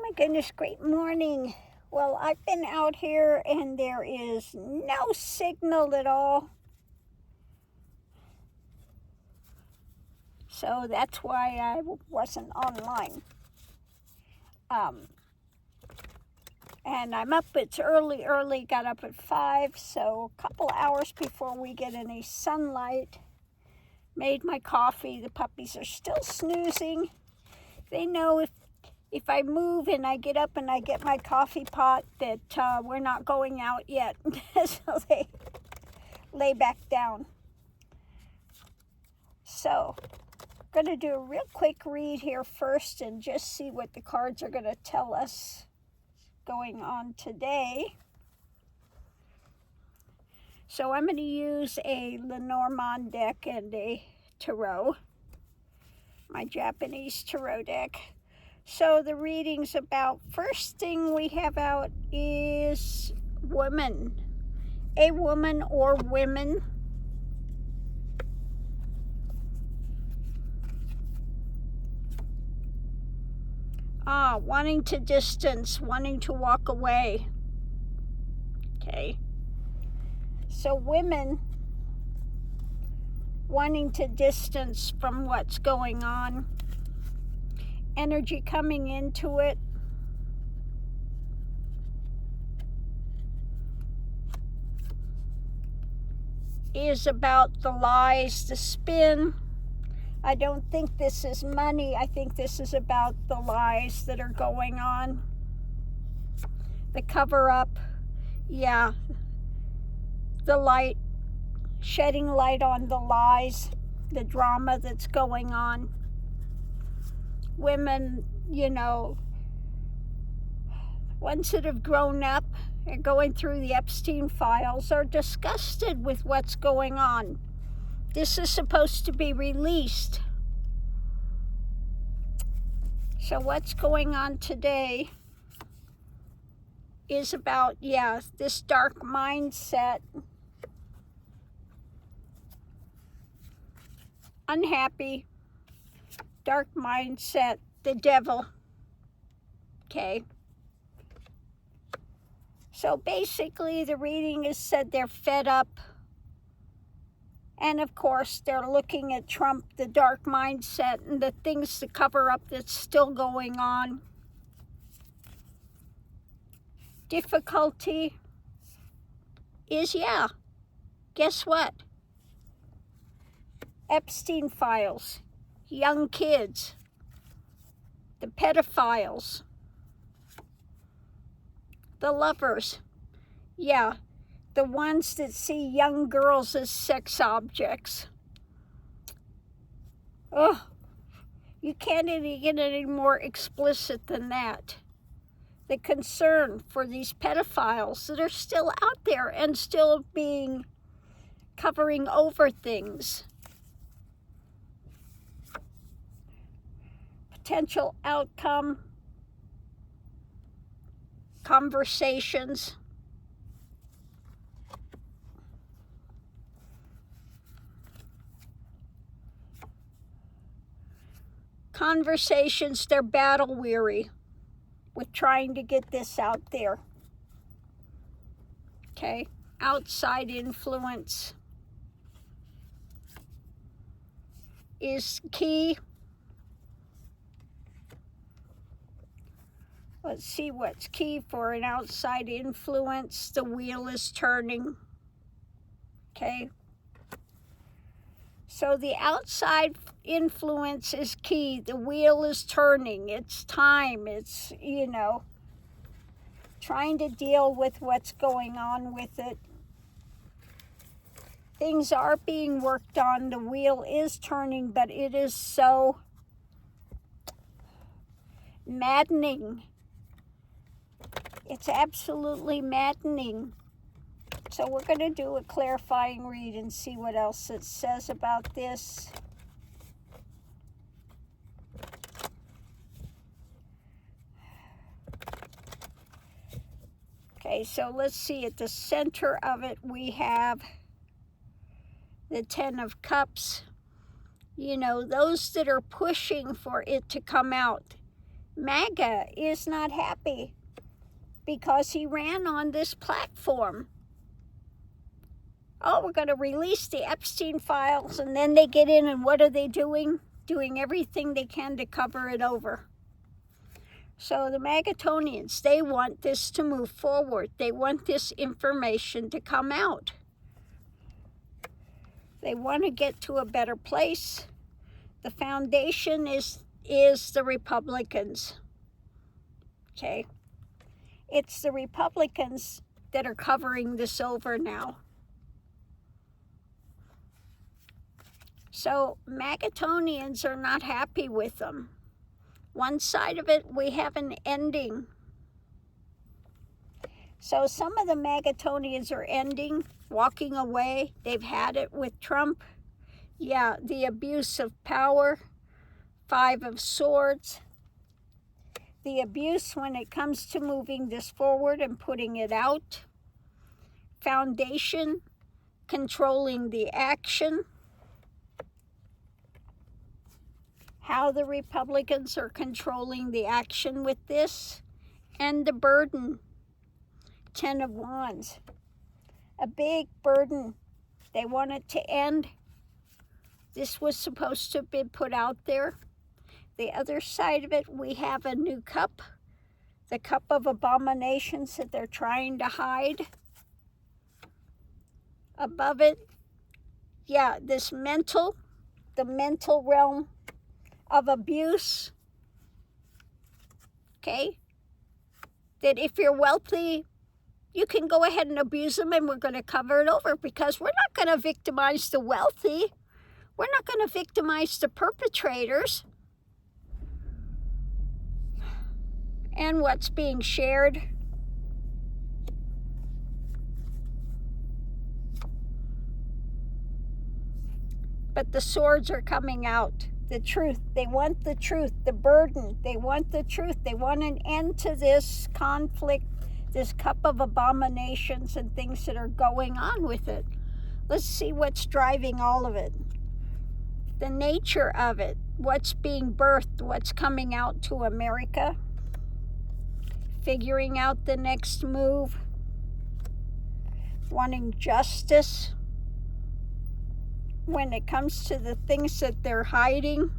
my goodness, great morning. Well, I've been out here and there is no signal at all. So that's why I wasn't online. And I'm up, it's early, got up at 5, so a couple hours before we get any sunlight. Made my coffee, the puppies are still snoozing. They know if I move and I get up and I get my coffee pot that we're not going out yet. So they lay back down. So I'm going to do a real quick read here first and just see what the cards are going to tell us going on today. So I'm going to use a Lenormand deck and a tarot, my Japanese tarot deck. So the reading's about, first thing we have out is woman. A woman or women. Wanting to distance, wanting to walk away. Okay. So women wanting to distance from what's going on. Energy coming into it. Is about the lies, the spin. I don't think this is money. I think this is about the lies that are going on. The cover up. Yeah. The light. Shedding light on the lies. The drama that's going on. Women, you know, ones that have grown up and going through the Epstein files are disgusted with what's going on. This is supposed to be released. So what's going on today is about, this dark mindset. Unhappy. Dark mindset. The devil. Okay. So basically the reading is said they're fed up. And of course, they're looking at Trump, the dark mindset, and the things to cover up that's still going on. Difficulty is, guess what? Epstein files, young kids, the pedophiles, the lovers, the ones that see young girls as sex objects. Oh, you can't get any more explicit than that. The concern for these pedophiles that are still out there and still covering over things. Potential outcome, conversations. Conversations, they're battle weary with trying to get this out there. Okay, outside influence is key. Let's see what's key for an outside influence. The wheel is turning. Okay. So the outside influence is key. The wheel is turning. It's time. It's, trying to deal with what's going on with it. Things are being worked on. The wheel is turning, but it is so maddening. It's absolutely maddening. So we're going to do a clarifying read and see what else it says about this. Okay, so let's see. At the center of it, we have the 10 of Cups. Those that are pushing for it to come out. MAGA is not happy because he ran on this platform. Oh, we're going to release the Epstein files, and then they get in, and what are they doing? Doing everything they can to cover it over. So the Magatonians, they want this to move forward. They want this information to come out. They want to get to a better place. The foundation is the Republicans. Okay? It's the Republicans that are covering this over now. So Magatonians are not happy with them. One side of it, we have an ending. So some of the Magatonians are ending, walking away. They've had it with Trump. Yeah, the abuse of power, 5 of Swords. The abuse when it comes to moving this forward and putting it out. Foundation, controlling the action. How the Republicans are controlling the action with this. And the burden, 10 of Wands. A big burden. They want it to end. This was supposed to have been put out there. The other side of it, we have a new cup. The cup of abominations that they're trying to hide. Above it, yeah, this mental, the mental realm of abuse. Okay? That if you're wealthy, you can go ahead and abuse them, and we're going to cover it over because we're not going to victimize the wealthy. We're not going to victimize the perpetrators. And what's being shared. But the swords are coming out. The truth. They want the truth. The burden. They want the truth. They want an end to this conflict, this cup of abominations and things that are going on with it. Let's see what's driving all of it. The nature of it. What's being birthed. What's coming out to America. Figuring out the next move. Wanting justice. When it comes to the things that they're hiding.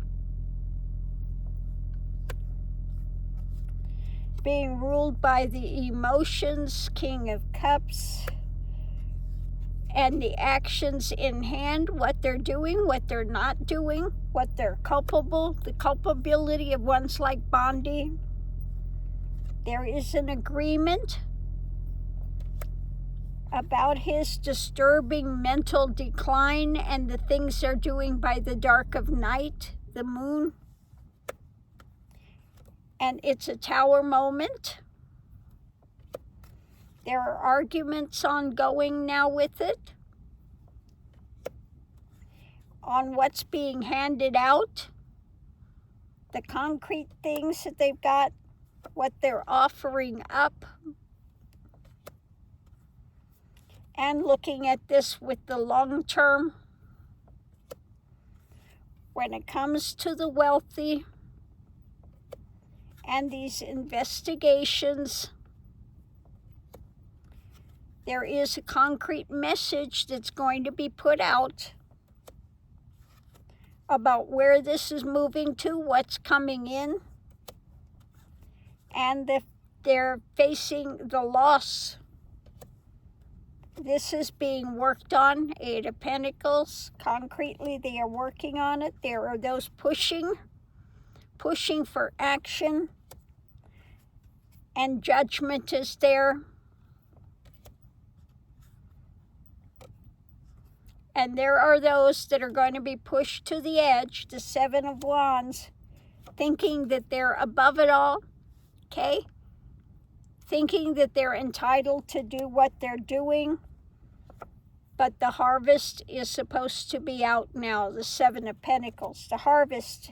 Being ruled by the emotions, King of Cups. And the actions in hand, what they're doing, what they're not doing, what they're culpable, the culpability of ones like Bondi. There is an agreement about his disturbing mental decline and the things they're doing by the dark of night, the moon. And it's a tower moment. There are arguments ongoing now with it. On what's being handed out. The concrete things that they've got. What they're offering up. And looking at this with the long term. When it comes to the wealthy and these investigations, there is a concrete message that's going to be put out about where this is moving to, what's coming in, and they're facing the loss. This is being worked on, 8 of Pentacles. Concretely, they are working on it. There are those pushing for action. And judgment is there. And there are those that are going to be pushed to the edge, the 7 of Wands, thinking that they're above it all, okay? Thinking that they're entitled to do what they're doing. But the harvest is supposed to be out now, the 7 of Pentacles, the harvest.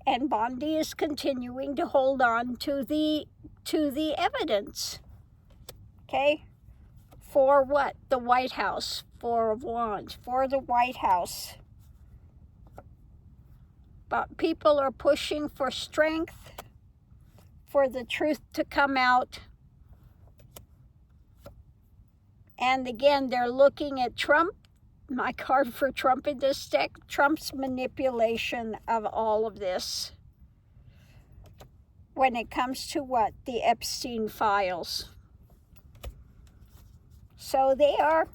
And Bondi is continuing to hold on to the evidence. Okay? For what? The White House. 4 of Wands. For the White House. But people are pushing for strength. for the truth to come out. And again, they're looking at Trump, my card for Trump in this deck, Trump's manipulation of all of this. When it comes to what? The Epstein files. So they are,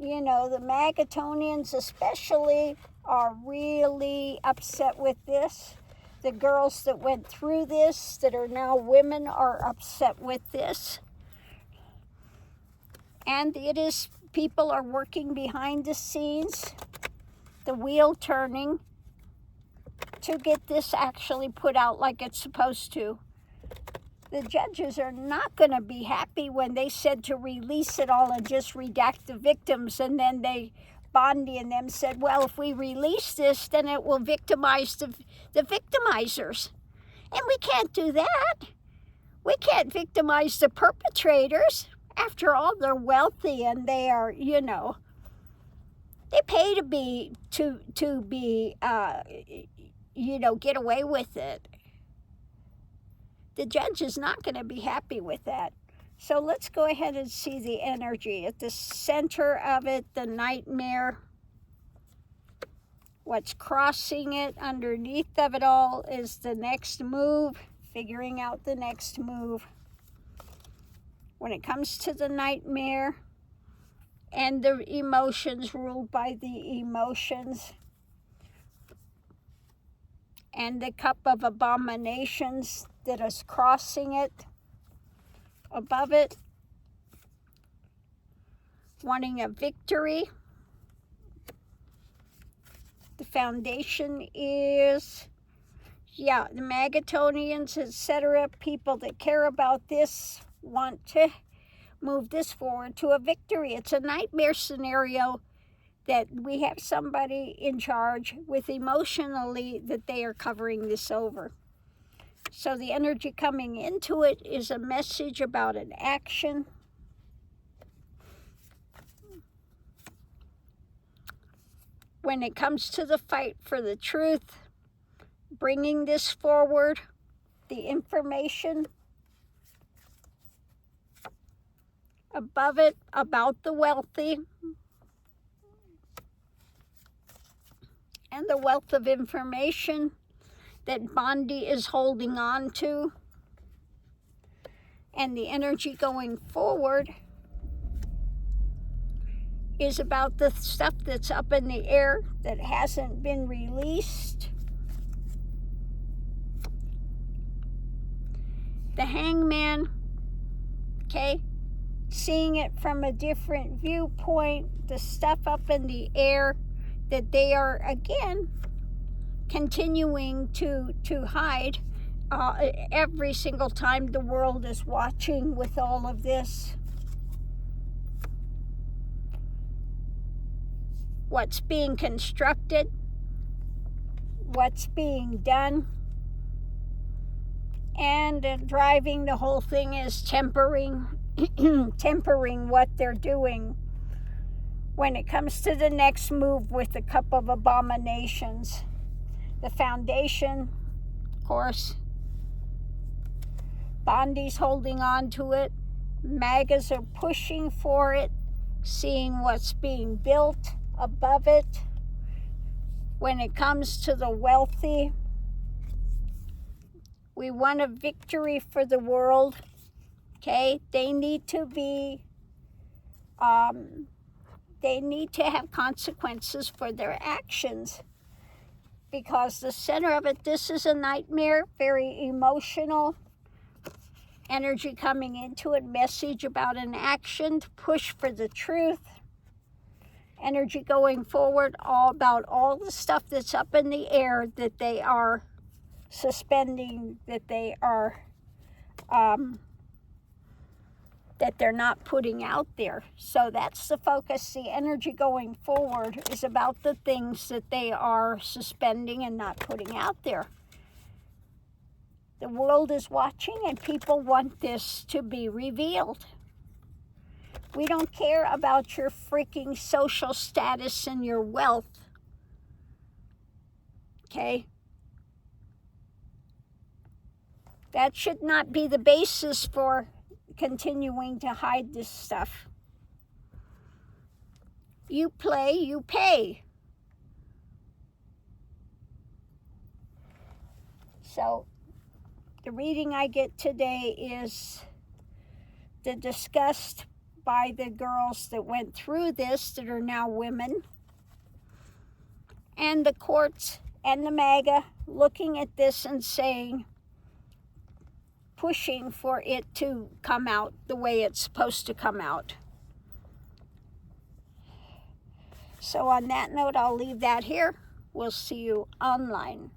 you know, the Magatonians especially are really upset with this. The girls that went through this, that are now women, are upset with this. And it is, people are working behind the scenes, the wheel turning, to get this actually put out like it's supposed to. The judges are not going to be happy when they said to release it all and just redact the victims, and then Bondi and them said, well, if we release this, then it will victimize the victimizers. And we can't do that. We can't victimize the perpetrators. After all, they're wealthy and they are, you know, they pay to be, you know, get away with it. The judge is not going to be happy with that. So let's go ahead and see the energy. At the center of it, the nightmare. What's crossing it underneath of it all is the next move, figuring out the next move. When it comes to the nightmare and the emotions, ruled by the emotions, and the cup of abominations that is crossing it, above it, wanting a victory. The foundation is, yeah, the Magatonians, etc., people that care about this want to move this forward to a victory. It's a nightmare scenario that we have somebody in charge with emotionally that they are covering this over. So the energy coming into it is a message about an action. When it comes to the fight for the truth, bringing this forward, the information above it about the wealthy and the wealth of information that Bondi is holding on to, and the energy going forward is about the stuff that's up in the air that hasn't been released. The Hangman, okay, seeing it from a different viewpoint, the stuff up in the air that they are, again, continuing to hide every single time the world is watching with all of this. What's being constructed, what's being done, and driving the whole thing is tempering what they're doing. When it comes to the next move with the cup of abominations, the foundation, of course, Bondi's holding on to it, MAGAs are pushing for it, seeing what's being built above it. When it comes to the wealthy, we want a victory for the world, okay? They need to be, they need to have consequences for their actions, because the center of it, this is a nightmare, very emotional, energy coming into it, message about an action to push for the truth, energy going forward, all about all the stuff that's up in the air that they are suspending, that they are that they're not putting out there. So that's the focus. The energy going forward is about the things that they are suspending and not putting out there. The world is watching and people want this to be revealed. We don't care about your freaking social status and your wealth. Okay? That should not be the basis for continuing to hide this stuff. You play, you pay. So the reading I get today is the disgust by the girls that went through this, that are now women, and the courts and the MAGA looking at this and saying, pushing for it to come out the way it's supposed to come out. So on that note, I'll leave that here. We'll see you online.